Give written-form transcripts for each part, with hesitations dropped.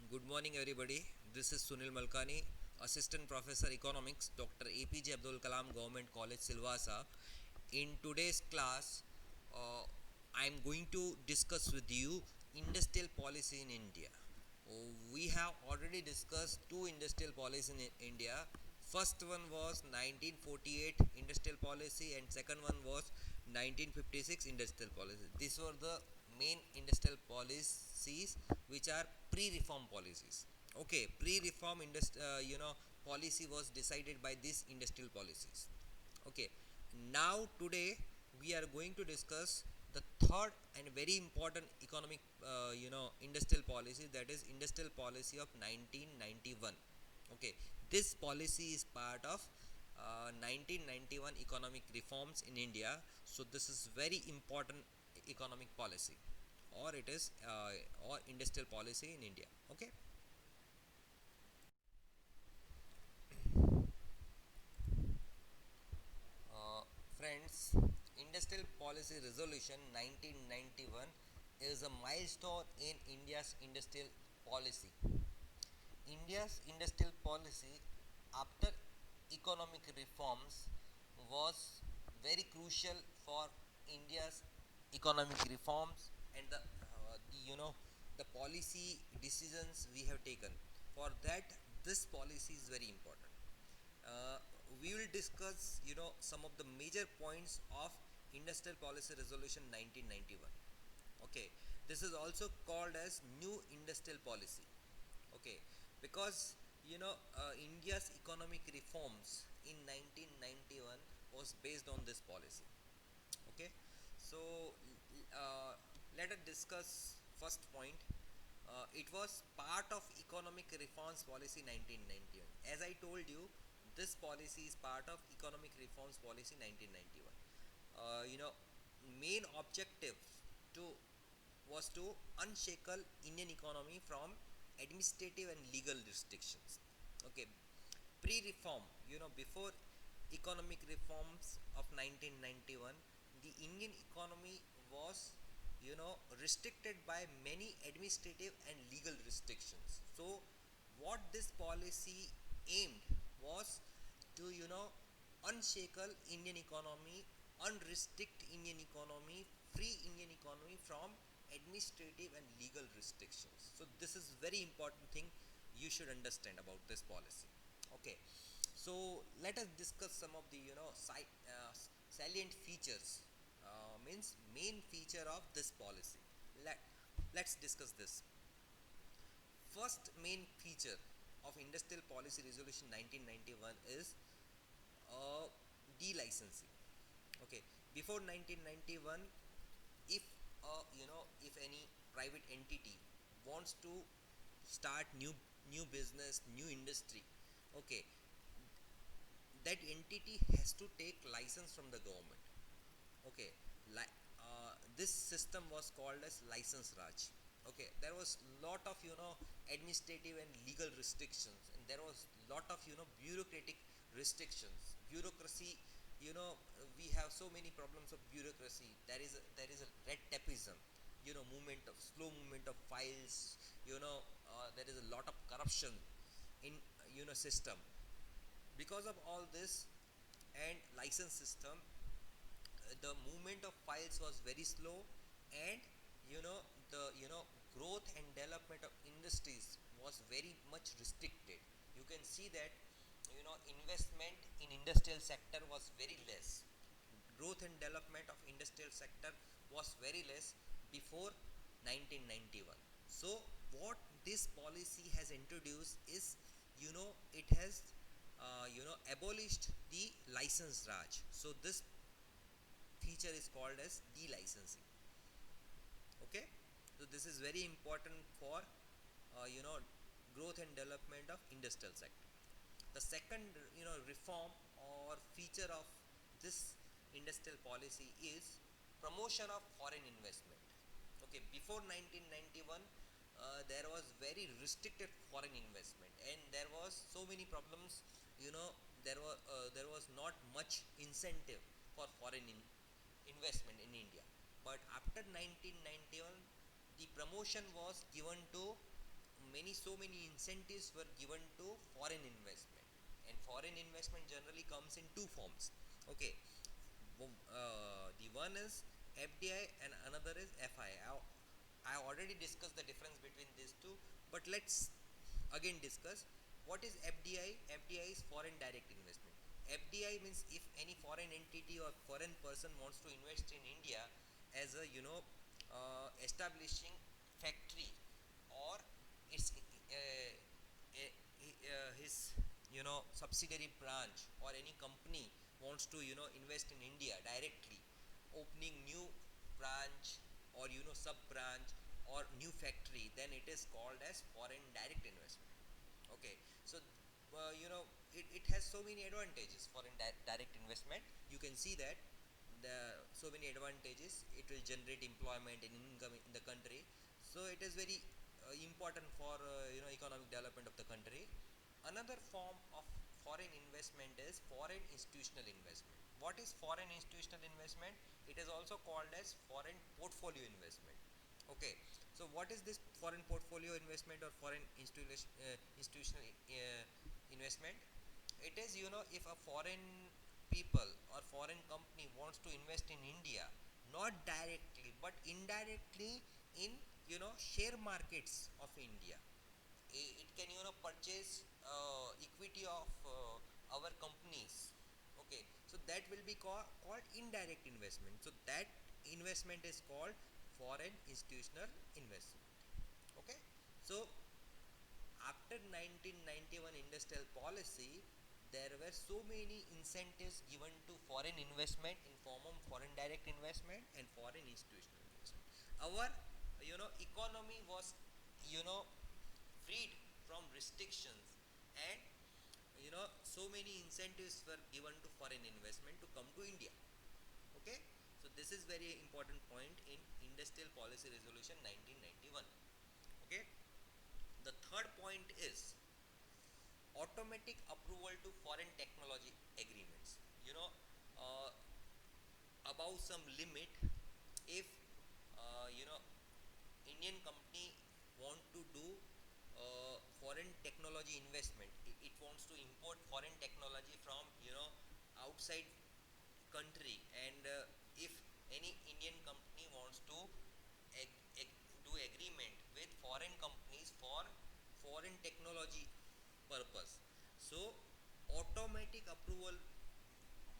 Good morning, everybody. This is Sunil Malkani, Assistant Professor Economics, Dr. APJ Abdul Kalam Government College, Silvassa. In today's class, I am going to discuss with you industrial policy in India. We have already discussed two industrial policies in India. First one was 1948 industrial policy, and second one was 1956 industrial policy. These were the main industrial policies which are pre-reform policies. Okay, pre-reform policy was decided by these industrial policies. Okay, now today we are going to discuss the third and very important economic industrial policy, that is industrial policy of 1991. Okay, this policy is part of 1991 economic reforms in India. So this is very important economic policy, or it is or industrial policy in India. Okay. Uh, Friends, Industrial Policy Resolution 1991 is a milestone in India's industrial policy. India's industrial policy after economic reforms was very crucial for India's economic reforms and the policy decisions we have taken. For that, this policy is very important. uh, we will discuss some of the major points of industrial policy resolution 1991. Okay, this is also called as new industrial policy. Okay, because India's economic reforms in 1991 was based on this policy. Okay, so uh, let us discuss first point. It was part of economic reforms policy 1991. As I told you, this policy is part of economic reforms policy 1991. Main objective to was to unshackle Indian economy from administrative and legal restrictions. Okay, pre-reform, before economic reforms of 1991, the Indian economy was restricted by many administrative and legal restrictions. So what this policy aimed was to unshackle Indian economy, unrestrict Indian economy, free Indian economy from administrative and legal restrictions. So this is very important thing you should understand about this policy. Okay, so let us discuss some of the salient features, means main feature of this policy. Let let's discuss this. First main feature of industrial policy resolution 1991 is delicensing. Okay, before 1991, if if any private entity wants to start new business, new industry, okay, that entity has to take license from the government. Okay, this system was called as license Raj. Okay, there was lot of administrative and legal restrictions, and there was lot of bureaucratic restrictions, bureaucracy. We have so many problems of bureaucracy. There is a red tapeism, movement of slow movement of files. There is a lot of corruption in system. Because of all this and license system, the movement of files was very slow, and you know the growth and development of industries was very much restricted. You can see that investment in industrial sector was very less. Growth and development of industrial sector was very less before 1991. So what this policy has introduced is, it has abolished the license Raj. So this feature is called as delicensing. Okay, so this is very important for growth and development of industrial sector. The second reform or feature of this industrial policy is promotion of foreign investment. Okay, before 1991, there was very restricted foreign investment, and there was so many problems. you know there was not much incentive for foreign investment in India. But after 1991, the promotion was given to many incentives were given to foreign investment, and foreign investment generally comes in two forms. Okay, the one is FDI and another is FI. I already discussed the difference between these two, but let's again discuss what is FDI. FDI is foreign direct investment. FDI means if any foreign entity or foreign person wants to invest in India as a establishing factory, or its his subsidiary branch, or any company wants to invest in India directly, opening new branch or sub branch or new factory, then it is called as foreign direct investment. Okay, so it has so many advantages. Foreign direct investment, you can see that the so many advantages. It will generate employment and income in the country, so it is very important for economic development of the country. Another form of foreign investment is foreign institutional investment. What is foreign institutional investment? It is also called as foreign portfolio investment. Okay, so what is this foreign portfolio investment or foreign institutional investment? It is, if a foreign people or foreign company wants to invest in India, not directly but indirectly in share markets of India. It can purchase equity of our companies. Okay, so that will be called indirect investment. So that investment is called foreign institutional investment. Okay, so after 1991 industrial policy, there were so many incentives given to foreign investment in form of foreign direct investment and foreign institutional investment. Our economy was you know freed from restrictions, and so many incentives were given to foreign investment to come to India. Okay, so this is very important point in industrial policy resolution 1991. Okay, the third point is automatic approval to foreign technology agreements. Uh, above some limit, if Indian company want to do foreign technology investment, it wants to import foreign technology from outside country, and if any Indian company wants to ag- do agreement with foreign companies for foreign technology purpose, so automatic approval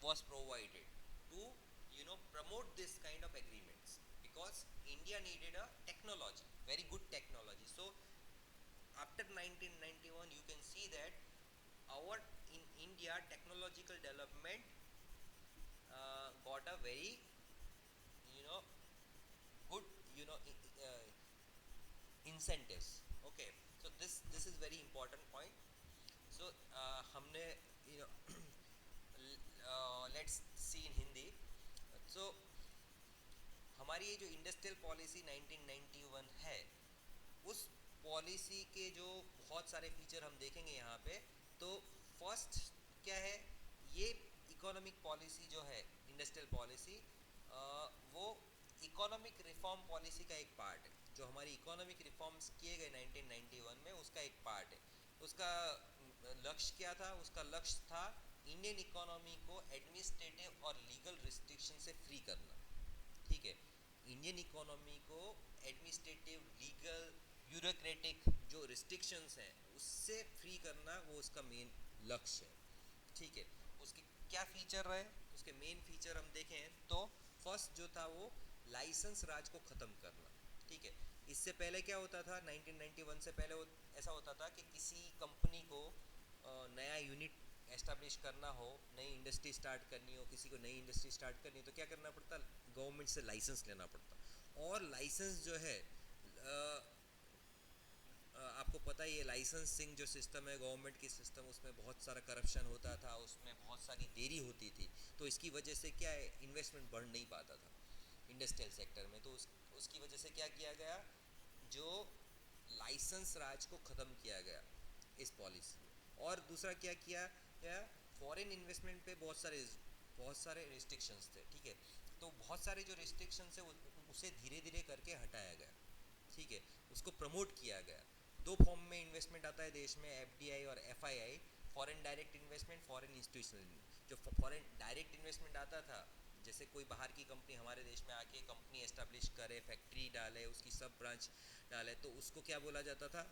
was provided to promote this kind of agreements, because India needed a technology, very good technology. So after 1991, you can see that our in India technological development got a very you know good incentives. Okay, so this is very important point. So हमने you know let's see in Hindi. So हमारी ये जो industrial policy 1991 है, उस policy के जो बहुत सारे फीचर हम देखेंगे यहाँ पे, तो फर्स्ट क्या है, ये इकोनॉमिक पॉलिसी जो है इंडस्ट्रियल पॉलिसी, वो इकोनॉमिक रिफॉर्म पॉलिसी का एक पार्ट है। जो हमारी इकोनॉमिक रिफॉर्म्स किए गए 1991 में, उसका एक पार्ट है। उसका लक्ष्य क्या था? उसका लक्ष्य था इंडियन इकोनॉमी को एडमिनिस्ट्रेटिव और लीगल रिस्ट्रिक्शन से फ्री करना। ठीक है, इंडियन इकोनॉमी को एडमिनिस्ट्रेटिव, लीगल, ब्यूरोक्रेटिक जो रिस्ट्रिक्शंस हैं उससे फ्री करना, वो उसका मेन लक्ष्य है। ठीक है, उसके क्या फीचर रहे, उसके मेन फीचर हम देखें तो फर्स्ट जो था वो लाइसेंस राज को ख़त्म करना। ठीक है, इससे पहले क्या होता था, 1991 से पहले ऐसा होता था कि किसी कंपनी को नया यूनिट एस्टेब्लिश करना हो, नई इंडस्ट्री स्टार्ट करनी हो, किसी को नई इंडस्ट्री स्टार्ट करनी हो, तो क्या करना पड़ता? गवर्नमेंट से लाइसेंस लेना पड़ता। और लाइसेंस जो है आपको पता ही है, लाइसेंसिंग जो सिस्टम है गवर्नमेंट की सिस्टम, उसमें बहुत सारा करप्शन होता था, उसमें बहुत सारी देरी होती थी। तो इसकी वजह से क्या है, इन्वेस्टमेंट बढ़ नहीं पाता था इंडस्ट्रियल सेक्टर में। तो उसकी वजह से क्या किया गया, जो लाइसेंस राज को ख़त्म किया गया इस पॉलिसी में। और दूसरा क्या किया गया, फॉरेन इन्वेस्टमेंट पे बहुत सारे रिस्ट्रिक्शंस थे। ठीक है, तो बहुत सारे जो रिस्ट्रिक्शंस है उसे धीरे धीरे करके हटाया गया। ठीक है, उसको प्रमोट किया गया। दो फॉर्म में इन्वेस्टमेंट आता है देश में, एफडीआई और FII, foreign direct investment, foreign institutional. जो फॉरेन डायरेक्ट इन्वेस्टमेंट आता था, जैसे कोई बाहर की कंपनी हमारे देश में आके कंपनी एस्टेब्लिश करे, फैक्ट्री डाले, उसकी सब ब्रांच डाले, तो उसको क्या बोला जाता था,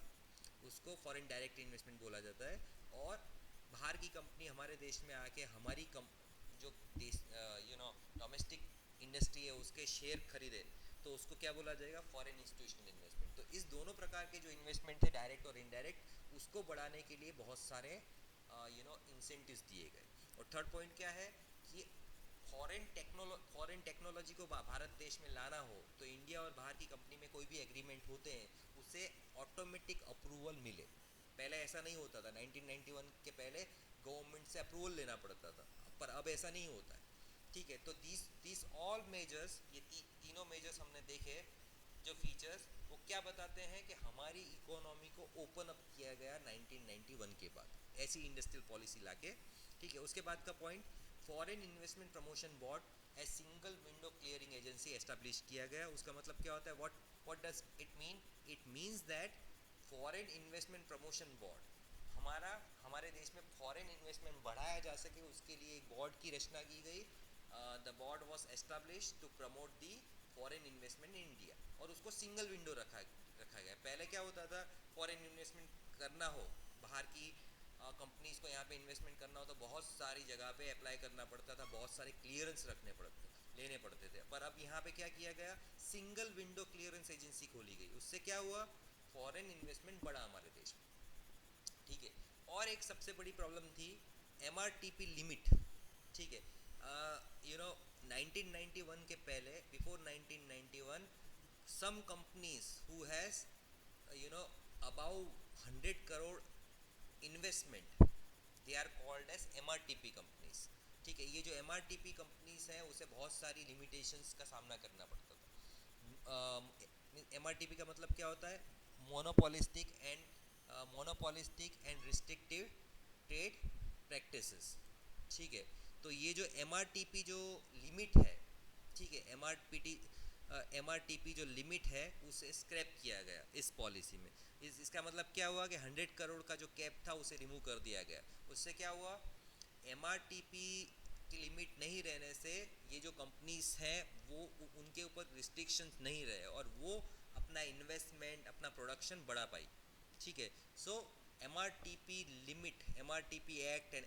उसको फॉरेन डायरेक्ट इन्वेस्टमेंट बोला जाता है। और बाहर की कंपनी हमारे देश में आके हमारी जो देश डोमेस्टिक इंडस्ट्री है उसके शेयर खरीदे, तो उसको क्या बोला जाएगा, फॉरेन इंस्टीट्यूशनल इन्वेस्टमेंट। तो इस दोनों प्रकार के जो इन्वेस्टमेंट थे, डायरेक्ट और इनडायरेक्ट, उसको बढ़ाने के लिए बहुत सारे इंसेंटिव्स दिए गए। और थर्ड पॉइंट क्या है कि फॉरेन टेक्नोलॉजी को भारत देश में लाना हो तो इंडिया और बाहर की कंपनी में कोई भी एग्रीमेंट होते हैं उसे ऑटोमेटिक अप्रूवल मिले। पहले ऐसा नहीं होता था, 1991 के पहले गवर्नमेंट से अप्रूवल लेना पड़ता था, पर अब ऐसा नहीं होता है। ठीक है, तो दिस ऑल मेजर्स, ये तीनों मेजर्स हमने देखे, जो फीचर्स, वो क्या बताते हैं कि हमारी इकोनॉमी को ओपन अप किया गया 1991 के बाद, ऐसी इंडस्ट्रियल पॉलिसी लाके। ठीक है, उसके बाद का point, foreign investment promotion board a single window clearing agency establish किया गया। उसका मतलब क्या होता है, what does it mean? It means that foreign investment promotion board, हमारे देश में फॉरेन इन्वेस्टमेंट बढ़ाया जा सके उसके लिए एक बोर्ड की रचना की गई। The board was establish to promote the foreign investment in India, और उसको सिंगल विंडो रखा गया। पहले क्या होता था, फॉरेन इन्वेस्टमेंट करना हो, बाहर की कंपनीज को यहाँ पे इन्वेस्टमेंट करना हो तो बहुत सारी जगह पे अप्लाई करना पड़ता था, बहुत सारे क्लियरेंस लेने पड़ते थे। पर अब यहाँ पे क्या किया गया, सिंगल विंडो क्लियरेंस एजेंसी खोली गई। उससे क्या हुआ, फॉरेन इन्वेस्टमेंट बढ़ा हमारे देश में। ठीक है, और एक सबसे बड़ी प्रॉब्लम थी एमआरटीपी लिमिट। ठीक है, 1991 के पहले, before 1991, some companies who has above 100 crore investment, they are called as MRTP companies। ठीक है, ये जो MRTP कंपनीज हैं उसे बहुत सारी लिमिटेशंस का सामना करना पड़ता था। MRTP का मतलब क्या होता है, monopolistic and restrictive trade practices. ठीक है, तो ये जो MRTP जो लिमिट है, ठीक है, MRTP जो लिमिट है उसे स्क्रैप किया गया इस पॉलिसी में। इसका मतलब क्या हुआ कि 100 करोड़ का जो कैप था उसे रिमूव कर दिया गया। उससे क्या हुआ, MRTP की लिमिट नहीं रहने से ये जो कंपनीज हैं वो उनके ऊपर रिस्ट्रिक्शंस नहीं रहे और वो अपना इन्वेस्टमेंट, अपना प्रोडक्शन बढ़ा पाई। ठीक है, सो MRTP limit, MRTP act and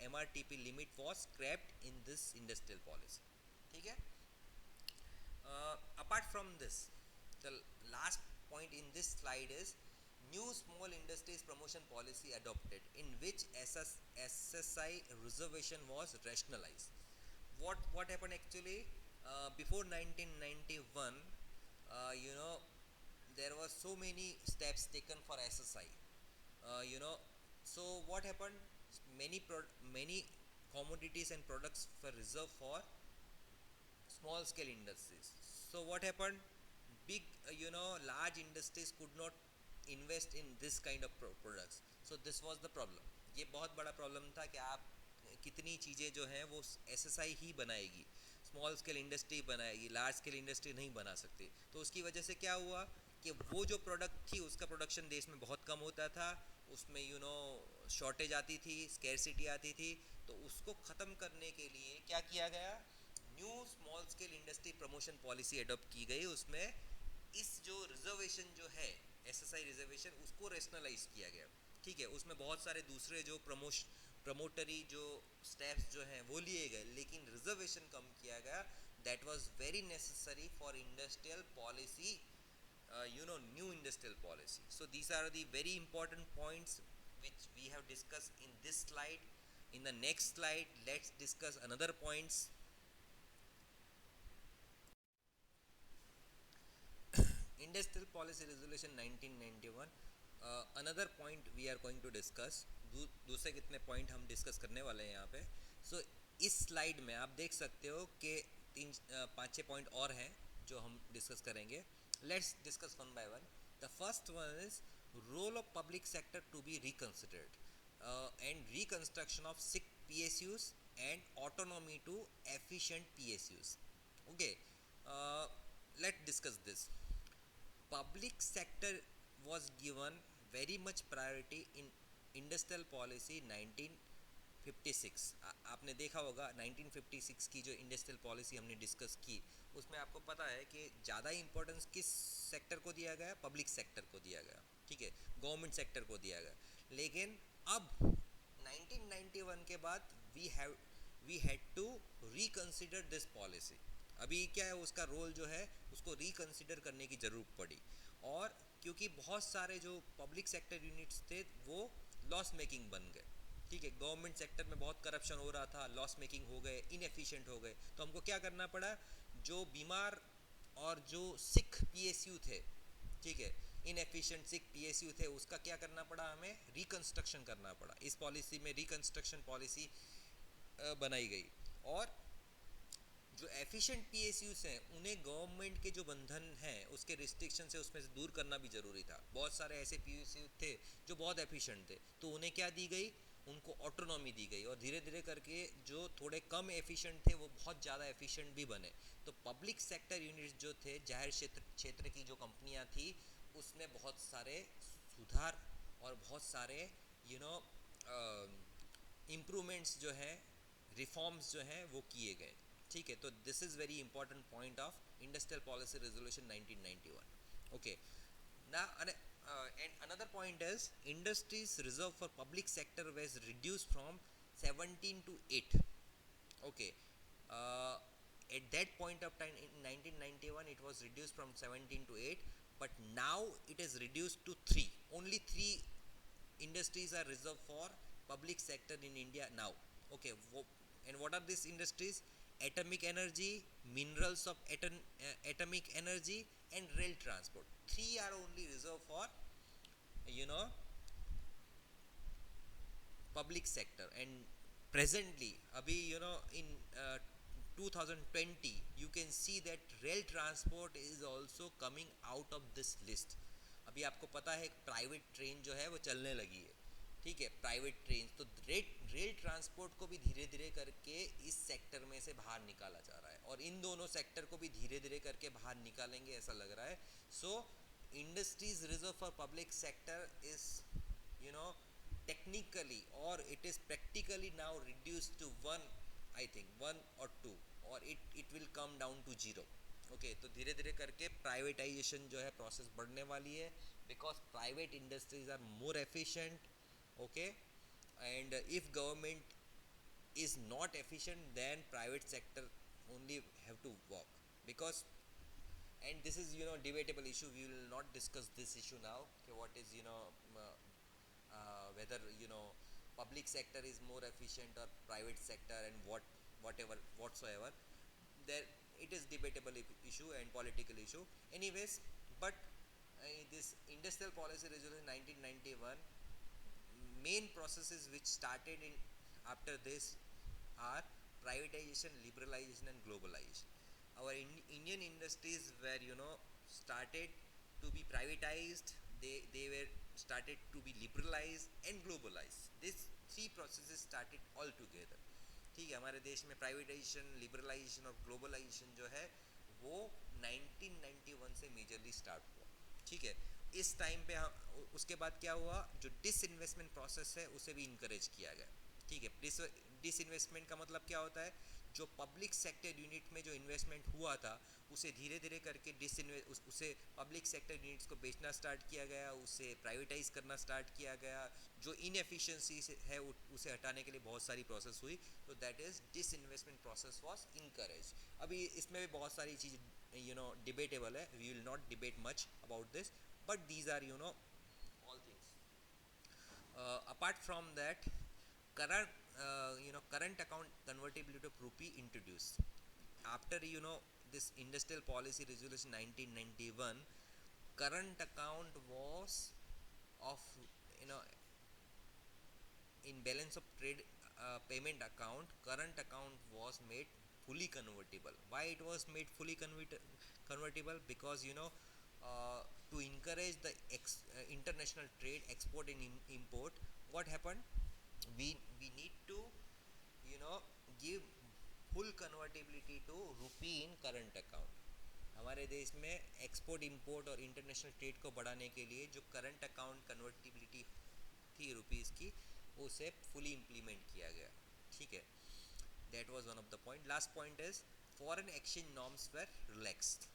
MRTP limit was scraped in this industrial policy. ठीक है, apart from this, the last point in this slide is new small industries promotion policy adopted in which SSI reservation was rationalized. What happened actually, before 1991, there were so many steps taken for SSI. you know so what happened, many commodities and products were reserved for small scale industries. So what happened, big large industries could not invest in this kind of products. So this was the problem. ये बहुत बड़ा problem था कि आप कितनी चीज़ें जो हैं वो एसएसआई ही बनाएगी, स्मॉल स्केल इंडस्ट्री बनाएगी, लार्ज स्केल इंडस्ट्री नहीं बना सकती। तो उसकी वजह से क्या हुआ कि वो जो प्रोडक्ट थी उसका प्रोडक्शन देश में बहुत कम होता था, उसमें शॉर्टेज आती थी, स्कैरसिटी आती थी। तो उसको ख़त्म करने के लिए क्या किया गया, new small scale industry promotion policy adopt की गई। उसमें इस जो रिजर्वेशन जो है, एसएसआई रिजर्वेशन, उसको रेशनलाइज किया गया। ठीक है, उसमें बहुत सारे दूसरे जो प्रमोटरी जो स्टेप्स जो हैं वो लिए गए, लेकिन रिजर्वेशन कम किया गया। That was very necessary for industrial policy, new industrial policy. So these are the very important points which we have discussed in this slide. In the next slide, let's discuss another points. Industrial Policy Resolution 1991, another point we are going to discuss. दूसरे कितने point हम discuss करने वाले हैं यहाँ पे। सो इस slide में आप देख सकते हो कि 5-6 पॉइंट और हैं जो हम डिस्कस करेंगे। Let's discuss one by one. The first one is role of public sector to be reconsidered and reconstruction of sick PSUs and autonomy to efficient PSUs. Okay, let's discuss this. Public sector was given very much priority in industrial policy 1956. आपने देखा होगा 1956 की जो industrial policy हमने discuss की, उसमें आपको पता है कि ज़्यादा इंपॉर्टेंस किस सेक्टर को दिया गया, पब्लिक सेक्टर को दिया गया, ठीक है, गवर्नमेंट सेक्टर को दिया गया। लेकिन अब 1991 के बाद we had to reconsider this policy. अभी क्या है, उसका रोल जो है उसको रिकंसिडर करने की ज़रूरत पड़ी। और क्योंकि बहुत सारे जो पब्लिक सेक्टर यूनिट्स थे वो लॉस मेकिंग बन गए, ठीक है, गवर्नमेंट सेक्टर में बहुत करप्शन हो रहा था, लॉस मेकिंग हो गए, इनएफिशिएंट हो गए, तो हमको क्या करना पड़ा, जो बीमार और जो सिक पीएसयू थे, ठीक है, इनएफिशिएंट सिक पीएसयू थे, उसका क्या करना पड़ा, हमें रिकंस्ट्रक्शन करना पड़ा। इस पॉलिसी में रिकंस्ट्रक्शन पॉलिसी बनाई गई। और जो एफिशिएंट पीएसयूज हैं उन्हें गवर्नमेंट के जो बंधन हैं उसके रिस्ट्रिक्शन से उसमें से दूर करना भी ज़रूरी था। बहुत सारे ऐसे पीएसयू थे जो बहुत एफिशिएंट थे, तो उन्हें क्या दी गई, उनको ऑटोनॉमी दी गई, और धीरे धीरे करके जो थोड़े कम एफिशिएंट थे वो बहुत ज़्यादा एफिशिएंट भी बने। तो पब्लिक सेक्टर यूनिट्स जो थे, जाहिर क्षेत्र की जो कंपनियां थी, उसमें बहुत सारे सुधार और बहुत सारे यू नो इम्प्रूवमेंट्स जो है, रिफॉर्म्स जो हैं वो किए गए, ठीक है। तो this is very important point of industrial policy resolution 1991। Okay, now and another point is industries reserved for public sector was reduced from 17 to 8. Okay, uh, at that point of time in 1991 it was reduced from 17 to 8, but now it is reduced to 3. Only 3 industries are reserved for public sector in India now. Okay, and what are these industries? Atomic energy, minerals of atomic energy, and rail transport. Three are only reserved for you know public sector. And presently, abhi in 2020, you can see that rail transport is also coming out of this list. अभी आपको पता है private train जो है वो चलने लगी है, ठीक है, प्राइवेट ट्रेन। तो रेल ट्रांसपोर्ट को भी धीरे धीरे करके इस सेक्टर में से बाहर निकाला जा रहा है, और इन दोनों सेक्टर को भी धीरे धीरे करके बाहर निकालेंगे ऐसा लग रहा है। So industries reserve for public sector is you know technically, or it is practically now reduced to one, I think one or two, or it will come down to zero. Okay, तो धीरे धीरे करके privatisation जो है process बढ़ने वाली है, because private industries are more efficient. Okay, and if government is not efficient, then private sector only have to work, because, and this is debatable issue, we will not discuss this issue now, okay, what is whether public sector is more efficient or private sector, and whatever whatsoever, there it is debatable issue and political issue anyways. But this industrial policy resolution 1991, main processes which started in after this are privatization, liberalization, and globalization. Our Indian industries were started to be privatized, they were started to be liberalized and globalized. These three processes started all together, ठीक है। हमारे देश में privatisation, liberalisation और globalisation जो है वो 1991 से मेजरली स्टार्ट हुआ, ठीक है। इस टाइम पे उसके बाद क्या हुआ, जो डिसइन्वेस्टमेंट प्रोसेस है उसे भी इनकरेज किया गया, ठीक है। डिसइन्वेस्टमेंट का मतलब क्या होता है, जो पब्लिक सेक्टर यूनिट में जो इन्वेस्टमेंट हुआ था उसे धीरे धीरे करके उसे पब्लिक सेक्टर यूनिट्स को बेचना स्टार्ट किया गया, उसे प्राइवेटाइज करना स्टार्ट किया गया, जो इनएफिशिएंसी है उसे हटाने के लिए बहुत सारी प्रोसेस हुई। तो that is disinvestment process was encourage. अभी इसमें भी बहुत सारी चीज़ डिबेटेबल है, we will not debate much about this, but these are all things. Apart from that, current account convertibility of rupee introduced after this industrial policy resolution 1991. Current account was of you know in balance of trade payment account, current account was made fully convertible. Why it was made fully convertible? Because to encourage the international trade, export and import, what happened, we need to give full convertibility to rupee in current account. हमारे देश में export import और international trade को बढ़ाने के लिए जो current account convertibility थी रुपीज़ की, उसे फुली इम्प्लीमेंट किया गया, ठीक है। That was one of the point. Last point is foreign exchange norms were relaxed,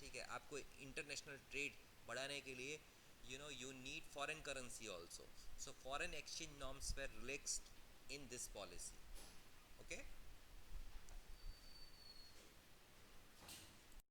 ठीक है। आपको इंटरनेशनल ट्रेड बढ़ाने के लिए you need foreign currency also, so foreign exchange norms were relaxed in this policy, okay।